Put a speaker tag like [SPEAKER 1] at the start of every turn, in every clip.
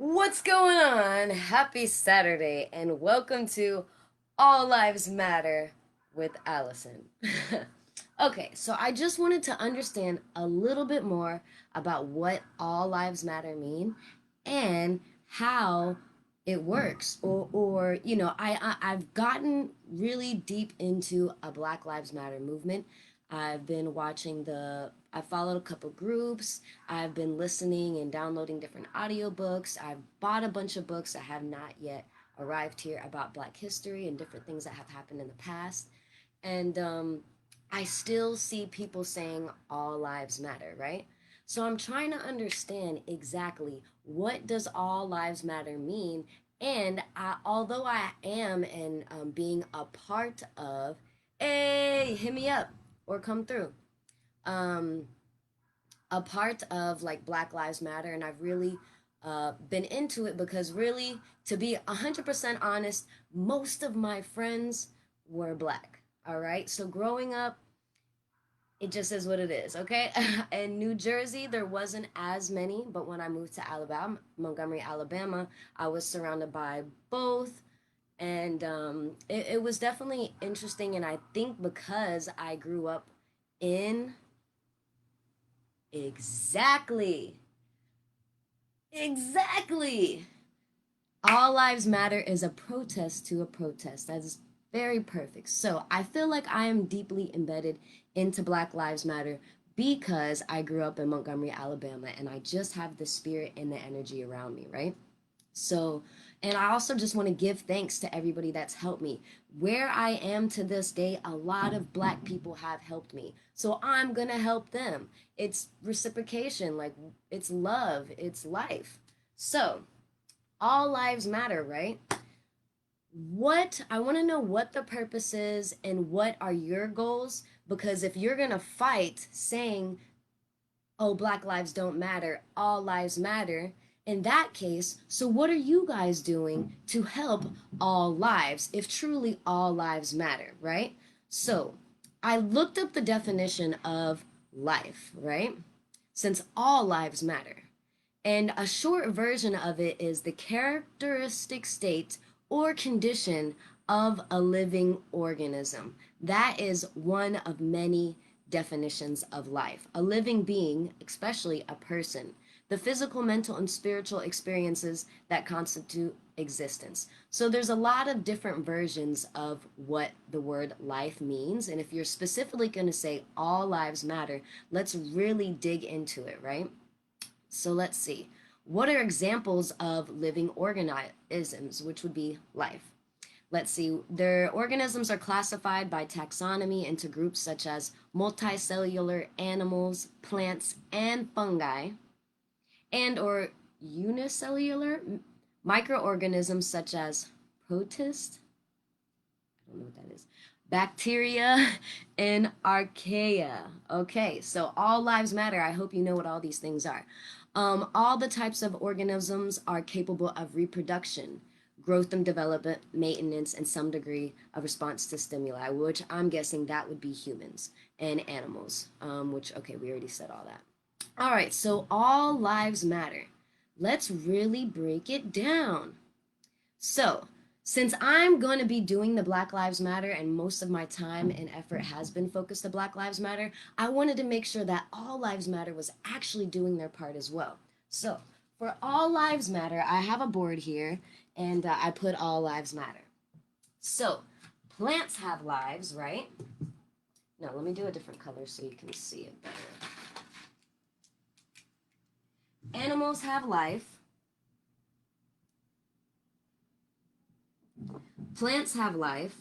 [SPEAKER 1] What's going on? Happy Saturday and welcome to All Lives Matter with Allison. Okay, so I just wanted to understand a little bit more about what All Lives Matter mean and how it works or I've gotten really deep into a Black Lives Matter movement. I've been watching I followed a couple groups. I've been listening and downloading different audiobooks. I've bought a bunch of books that have not yet arrived here about Black history and different things that have happened in the past. And I still see people saying all lives matter, right? So I'm trying to understand exactly what does all lives matter mean. And although I am and being a part of, hey, hit me up or come through. Um, a part of like Black Lives Matter, and I've really been into it because, really, to be 100% honest, most of my friends were Black. All right. So growing up, it just is what it is. Okay. In New Jersey, there wasn't as many, but when I moved to Alabama, Montgomery, Alabama, I was surrounded by both. And it was definitely interesting. And I think because I grew up in exactly Exactly. All Lives Matter is a protest to a protest. That is very perfect. So I feel like I am deeply embedded into Black Lives Matter because I grew up in Montgomery, Alabama, and I just have the spirit and the energy around me, right? So, and I also just want to give thanks to everybody that's helped me. Where I am to this day, a lot of Black people have helped me. So I'm going to help them. It's reciprocation, like it's love, it's life. So, all lives matter, right? I want to know what the purpose is and what are your goals, because if you're going to fight saying, oh, Black lives don't matter, all lives matter, in that case, so what are you guys doing to help all lives if truly all lives matter, right? So I looked up the definition of life, right? Since all lives matter. And a short version of it is the characteristic state or condition of a living organism. That is one of many definitions of life. A living being, especially a person, the physical, mental, and spiritual experiences that constitute existence. So there's a lot of different versions of what the word life means. And if you're specifically going to say all lives matter, let's really dig into it, right? So let's see. What are examples of living organisms, which would be life? Let's see. Their organisms are classified by taxonomy into groups such as multicellular animals, plants, and fungi, and or unicellular microorganisms such as protists. I don't know what that is. Bacteria and archaea. Okay, so all lives matter. I hope you know what all these things are. All the types of organisms are capable of reproduction, growth and development, maintenance, and some degree of response to stimuli, which I'm guessing that would be humans and animals, which, okay, we already said all that. All right, so all lives matter. Let's really break it down. So, since I'm going to be doing the Black Lives Matter and most of my time and effort has been focused to Black Lives Matter, I wanted to make sure that All Lives Matter was actually doing their part as well. So, for All Lives Matter, I have a board here and I put All Lives Matter. So, plants have lives, right? No, let me do a different color so you can see it better. Animals have life. Plants have life.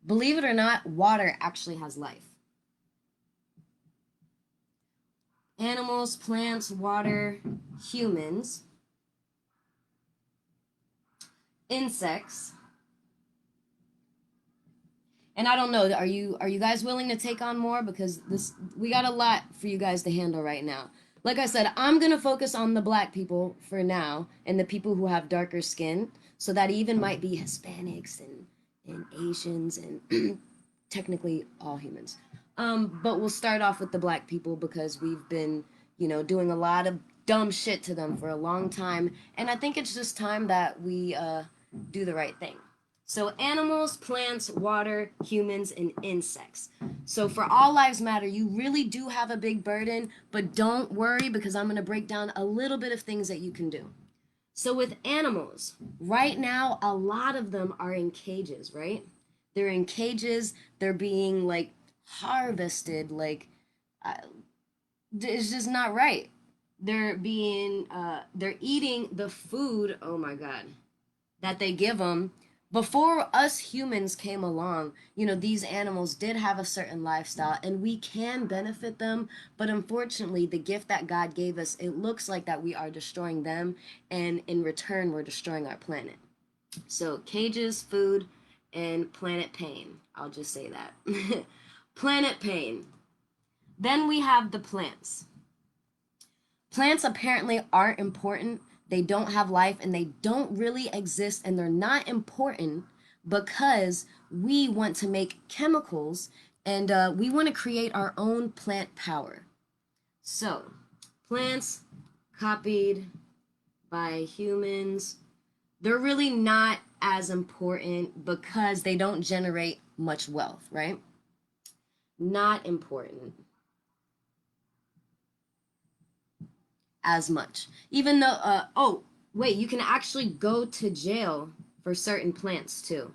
[SPEAKER 1] Believe it or not, water actually has life. Animals, plants, water, humans, insects. And I don't know, are you guys willing to take on more, because this we got a lot for you guys to handle right now. Like I said, I'm going to focus on the Black people for now and the people who have darker skin, so that even might be Hispanics and Asians and technically all humans. But we'll start off with the Black people because we've been, doing a lot of dumb shit to them for a long time, and I think it's just time that we do the right thing. So, animals, plants, water, humans, and insects. So, for All Lives Matter, you really do have a big burden, but don't worry because I'm going to break down a little bit of things that you can do. So, with animals, right now, a lot of them are in cages, right? They're in cages, they're being like harvested, like, uh, it's just not right. They're eating the food, oh my God, that they give them. Before us humans came along, these animals did have a certain lifestyle and we can benefit them, but unfortunately, the gift that God gave us, it looks like that we are destroying them, and in return, we're destroying our planet. So, cages, food, and planet pain. I'll just say that. Planet pain. Then we have the plants. Plants apparently aren't important. They don't have life and they don't really exist, and they're not important because we want to make chemicals, and we want to create our own plant power. So, plants copied by humans, they're really not as important because they don't generate much wealth, right? Not important as much. Even though, oh, wait, you can actually go to jail for certain plants too,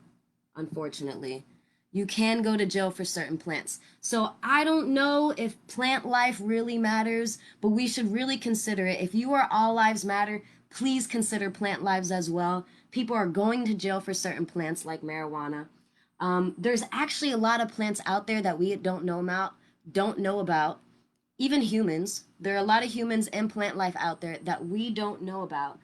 [SPEAKER 1] unfortunately. You can go to jail for certain plants. So I don't know if plant life really matters, but we should really consider it. If you are All Lives Matter, please consider plant lives as well. People are going to jail for certain plants like marijuana. There's actually a lot of plants out there that we don't know about, even humans. There are a lot of humans and plant life out there that we don't know about.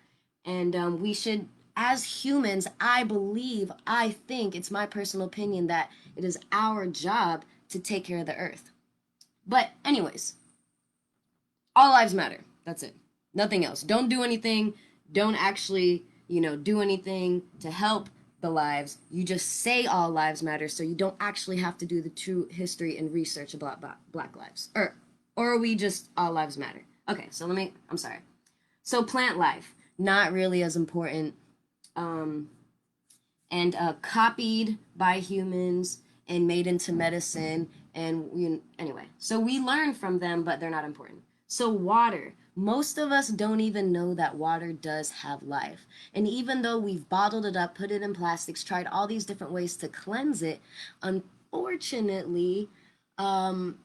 [SPEAKER 1] And we should, as humans, I think, it's my personal opinion that it is our job to take care of the earth. But, anyways, all lives matter. That's it. Nothing else. Don't do anything. Don't actually, do anything to help the lives. You just say all lives matter so you don't actually have to do the true history and research about black lives. Or are we just all lives matter? Okay, so I'm sorry. So plant life, not really as important. Um, and copied by humans and made into medicine. And anyway, so we learn from them, but they're not important. So water. Most of us don't even know that water does have life. And even though we've bottled it up, put it in plastics, tried all these different ways to cleanse it, unfortunately, um,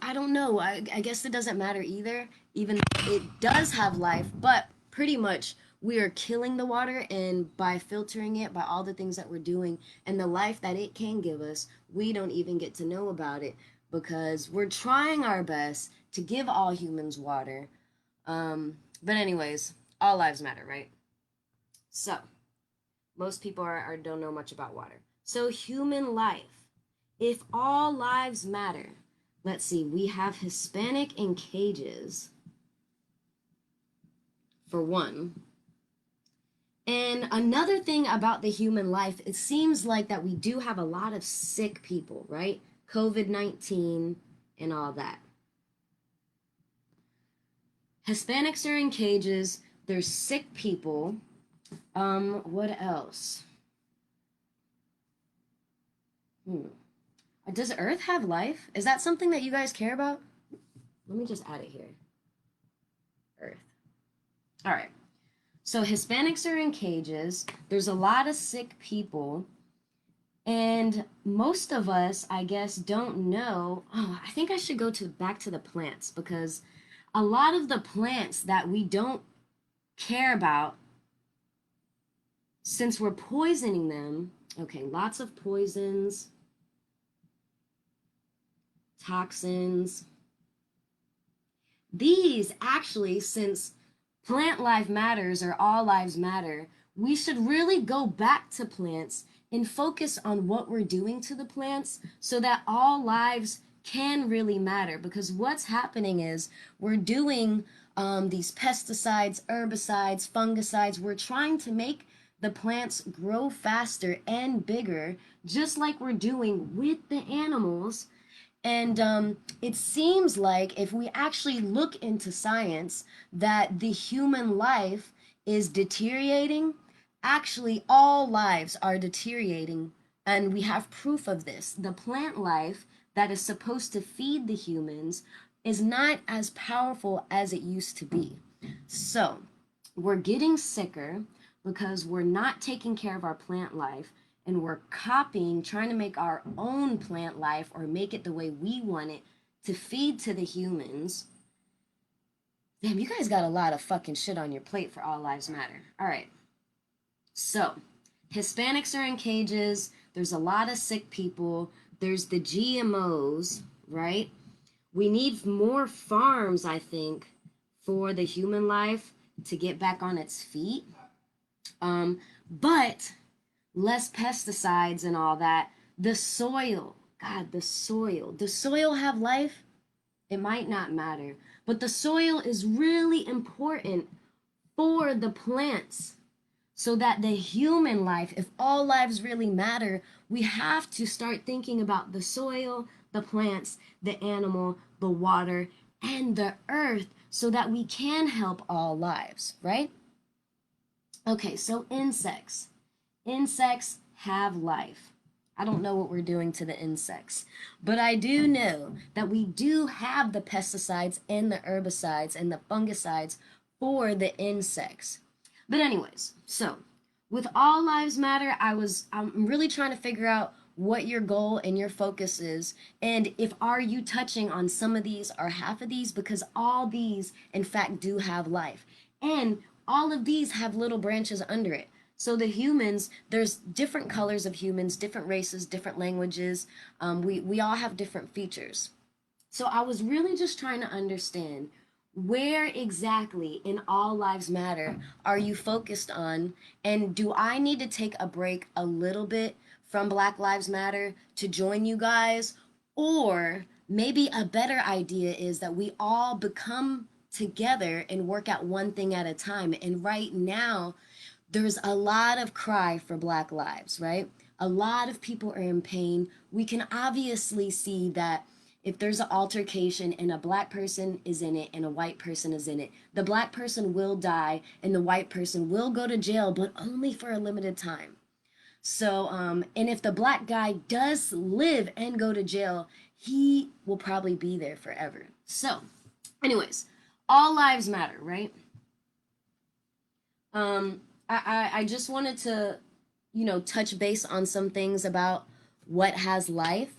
[SPEAKER 1] I don't know. I guess it doesn't matter either, even though it does have life, but pretty much we are killing the water, and by filtering it, by all the things that we're doing and the life that it can give us, we don't even get to know about it because we're trying our best to give all humans water. But anyways, all lives matter, right? So most people don't know much about water. So human life, if all lives matter, let's see, we have Hispanic in cages for one. And another thing about the human life, it seems like that we do have a lot of sick people, right? COVID-19 and all that. Hispanics are in cages. There's sick people. What else? Does Earth have life? Is that something that you guys care about? Let me just add it here. Earth. All right. So Hispanics are in cages. There's a lot of sick people. And most of us, I guess, don't know. Oh, I think I should go back to the plants because a lot of the plants that we don't care about, since we're poisoning them, okay, lots of poisons, toxins. These actually, since plant life matters or all lives matter, we should really go back to plants and focus on what we're doing to the plants so that all lives can really matter. Because what's happening is we're doing these pesticides, herbicides, fungicides. We're trying to make the plants grow faster and bigger, just like we're doing with the animals. And it seems like if we actually look into science, that the human life is deteriorating. Actually, all lives are deteriorating, and we have proof of this. The plant life that is supposed to feed the humans is not as powerful as it used to be. So, we're getting sicker because we're not taking care of our plant life, and we're copying, trying to make our own plant life or make it the way we want it to feed to the humans. Damn, you guys got a lot of fucking shit on your plate for All Lives Matter. All right. So, Hispanics are in cages. There's a lot of sick people. There's the GMOs, right? We need more farms, I think, for the human life to get back on its feet. But less pesticides and all that. The soil, God, the soil. Does soil have life? It might not matter, but the soil is really important for the plants so that the human life, if all lives really matter, we have to start thinking about the soil, the plants, the animal, the water, and the earth so that we can help all lives, right? Okay, so insects. Insects have life. I don't know what we're doing to the insects, but I do know that we do have the pesticides and the herbicides and the fungicides for the insects. But anyways, so with All Lives Matter, I'm really trying to figure out what your goal and your focus is, and if are you touching on some of these or half of these, because all these in fact do have life, and all of these have little branches under it. So the humans, there's different colors of humans, different races, different languages. We all have different features. So I was really just trying to understand where exactly in All Lives Matter are you focused on, and do I need to take a break a little bit from Black Lives Matter to join you guys, or maybe a better idea is that we all become together and work at one thing at a time. And right now there's a lot of cry for Black lives, right? A lot of people are in pain. We can obviously see that if there's an altercation and a black person is in it and a white person is in it, the black person will die and the white person will go to jail, but only for a limited time. So, and if the black guy does live and go to jail, he will probably be there forever. So, anyways, all lives matter, right? Um, I just wanted to, touch base on some things about what has life.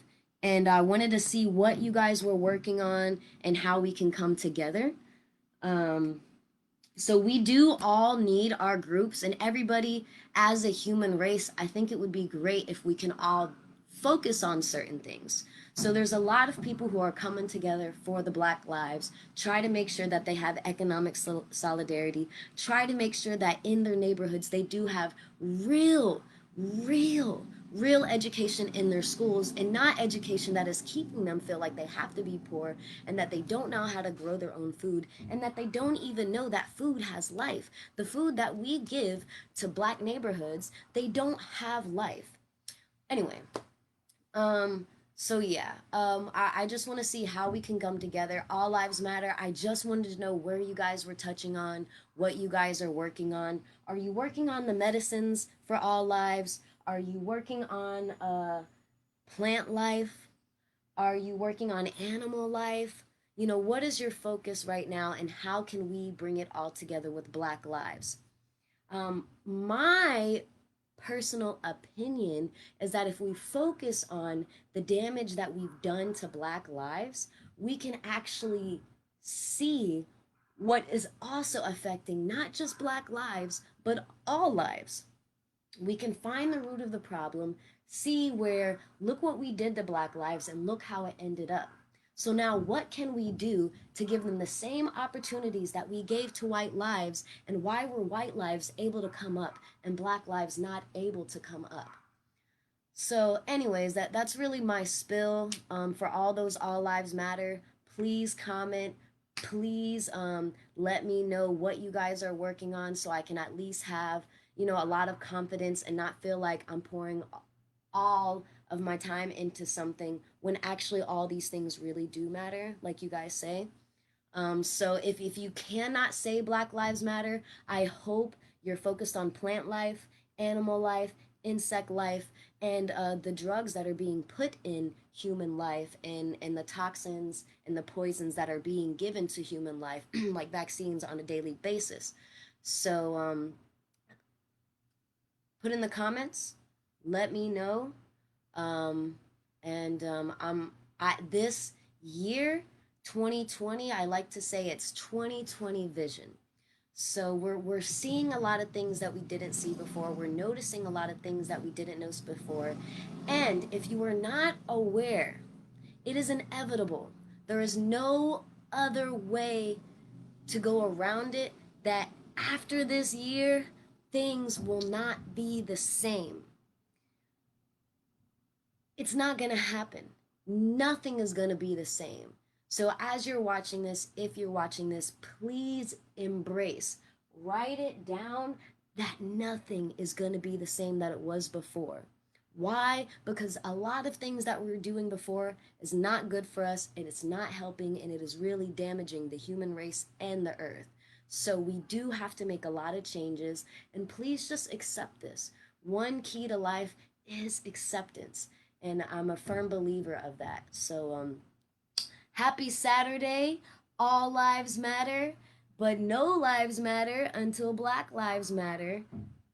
[SPEAKER 1] And I wanted to see what you guys were working on and how we can come together. Um, so we do all need our groups, and everybody as a human race, I think it would be great if we can all focus on certain things. So there's a lot of people who are coming together for the Black lives, try to make sure that they have economic solidarity, try to make sure that in their neighborhoods they do have real education in their schools, and not education that is keeping them feel like they have to be poor and that they don't know how to grow their own food and that they don't even know that food has life. The food that we give to black neighborhoods, they don't have life. Anyway, um, so yeah, I just want to see how we can come together. All lives matter. I just wanted to know where you guys were touching on, what you guys are working on. Are you working on the medicines for all lives? Are you working on plant life? Are you working on animal life? What is your focus right now, and how can we bring it all together with Black lives? My personal opinion is that if we focus on the damage that we've done to Black lives, we can actually see what is also affecting not just Black lives, but all lives. We can find the root of the problem, see where, look what we did to Black lives, and look how it ended up. So now, what can we do to give them the same opportunities that we gave to white lives, and why were white lives able to come up and Black lives not able to come up? So, anyways, that's really my spill. For all those All Lives Matter, please comment. Please let me know what you guys are working on so I can at least have, a lot of confidence and not feel like I'm pouring all of my time into something when actually all these things really do matter, like you guys say. So if you cannot say Black Lives Matter, I hope you're focused on plant life, animal life, insect life, and the drugs that are being put in human life, and the toxins and the poisons that are being given to human life, like vaccines on a daily basis. So put in the comments, let me know. Um, and this year, 2020, I like to say it's 2020 vision. So we're seeing a lot of things that we didn't see before. We're noticing a lot of things that we didn't notice before. And if you are not aware, it is inevitable. There is no other way to go around it, that after this year, things will not be the same. It's not going to happen. Nothing is going to be the same. So, as you're watching this, if you're watching this, please embrace, write it down that nothing is going to be the same that it was before. Why? Because a lot of things that we were doing before is not good for us, and it's not helping, and it is really damaging the human race and the earth. So we do have to make a lot of changes, and please just accept this. One key to life is acceptance, and I'm a firm believer of that. So happy Saturday. All lives matter, but no lives matter until Black lives matter.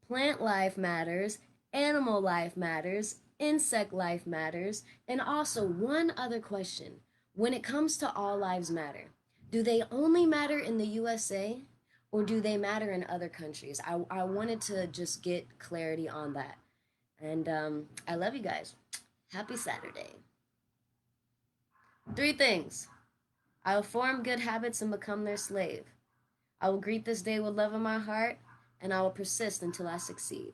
[SPEAKER 1] Plant life matters, animal life matters, insect life matters, and also one other question. When it comes to all lives matter, do they only matter in the USA, or do they matter in other countries? I wanted to just get clarity on that. And I love you guys. Happy Saturday. 3 things. I will form good habits and become their slave. I will greet this day with love in my heart, and I will persist until I succeed.